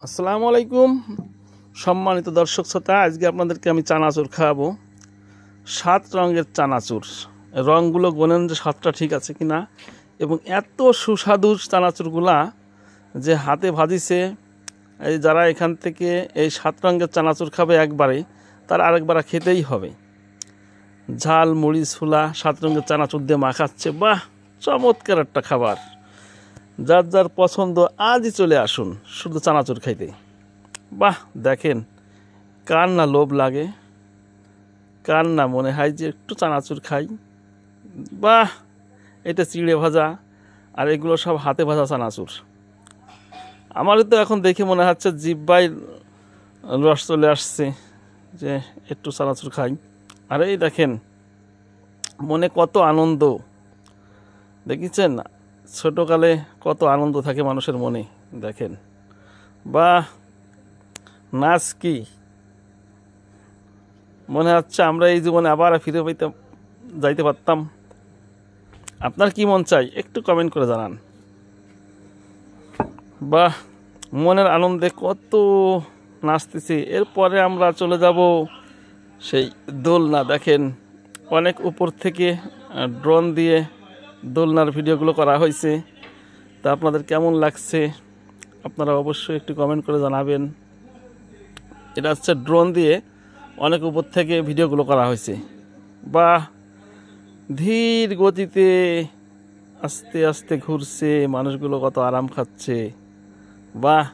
আসসালামু আলাইকুম সম্মানিত দর্শক শ্রোতা, আজকে আপনাদেরকে আমি চানাচুর খাওয়াবো। 7 রঙের চানাচুর, রঙগুলো গোনেন যে 7টা ঠিক আছে কিনা। এবং এত সুস্বাদু চানাচুরগুলা যে হাতে ভাজিছে, এই যারা এখান থেকে এই 7 রঙের চানাচুর খাবে একবারে, তার আরেকবার খেতেই হবে। ঝাল মুড়ি ছোলা 7 রঙের চানাচুর দিয়ে মাখাচ্ছে, বাহ চমৎকার একটা খাবার। যার যার পছন্দ আজই চলে আসুন শুধু চানাচুর খাইতে। বাহ দেখেন, কার না লোভ লাগে, কার না মনে হয় যে একটু চানাচুর খাই। বাহ, এটা চিড়ে ভাজা আর এগুলো সব হাতে ভাজা চানাচুর। আমারও তো এখন দেখে মনে হচ্ছে জিহ্বায় রস চলে আসছে যে একটু চানাচুর খাই। আর এই দেখেন, মনে কত আনন্দ দেখেছেন, ছোটকালে কত আনন্দ থাকে মানুষের মনে। দেখেন, বাহ নাচ কি, মনে হচ্ছে আমরা এই জীবনে আবার ফিরে যাইতে পারতাম। আপনার কি মন চাই একটু কমেন্ট করে জানান। বাহ, মনের আনন্দে কত নাচতেছি। এরপরে আমরা চলে যাব সেই দোলনা। দেখেন, অনেক উপর থেকে ড্রোন দিয়ে দোলনার ভিডিওগুলো করা হয়েছে। তা আপনাদের কেমন লাগছে আপনারা অবশ্যই একটু কমেন্ট করে জানাবেন। এটা হচ্ছে ড্রোন দিয়ে অনেক উপর থেকে ভিডিওগুলো করা হয়েছে। বাহ, ধীর গতিতে আস্তে আস্তে ঘুরছে, মানুষগুলো কত আরাম খাচ্ছে। বাহ,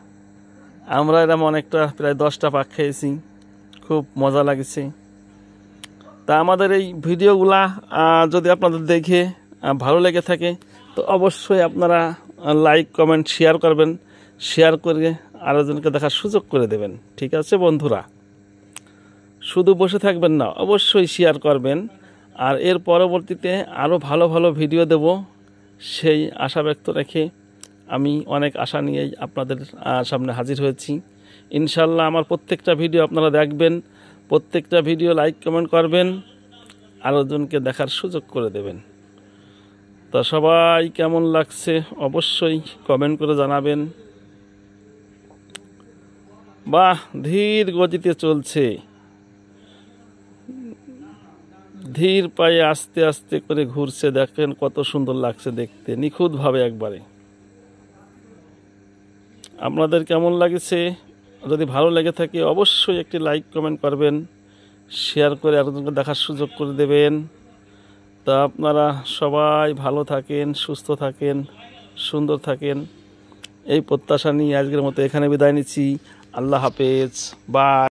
আমরা এরকম অনেকটা প্রায় 10টা পাক খেয়েছি, খুব মজা লাগছে। তা আমাদের এই ভিডিওগুলা যদি আপনাদের দেখে ভালো লেগে থাকে তো অবশ্যই আপনারা লাইক কমেন্ট শেয়ার করবেন, শেয়ার করে আরেকজনকে দেখার সুযোগ করে দেবেন। ঠিক আছে বন্ধুরা, শুধু বসে থাকবেন না, অবশ্যই শেয়ার করবেন। আর এর পরবর্তীতে আরও ভালো ভালো ভিডিও দেব, সেই আশা ব্যক্ত রেখে আমি অনেক আশা নিয়েই আপনাদের সামনে হাজির হয়েছি। ইনশাল্লাহ আমার প্রত্যেকটা ভিডিও আপনারা দেখবেন, প্রত্যেকটা ভিডিও লাইক কমেন্ট করবেন, আরেকজনকে দেখার সুযোগ করে দেবেন। তা সবাই কেমন লাগছে অবশ্যই কমেন্ট করে জানাবেন। বাহ, ধীর গতিতে চলছে, ধীর পায়ে আস্তে আস্তে করে ঘুরছে। দেখেন কত সুন্দর লাগছে দেখতে, নিখুঁতভাবে একবারে। আপনাদের কেমন লাগছে? যদি ভালো লেগে থাকে অবশ্যই একটি লাইক কমেন্ট করবেন, শেয়ার করে আরেকজনকে দেখার সুযোগ করে দেবেন। তা আপনারা সবাই ভালো থাকেন, সুস্থ থাকেন, সুন্দর থাকেন, এই প্রত্যাশা নিয়ে আজকের মতো এখানে বিদায় নিচ্ছি। আল্লাহ হাফেজ, বাই।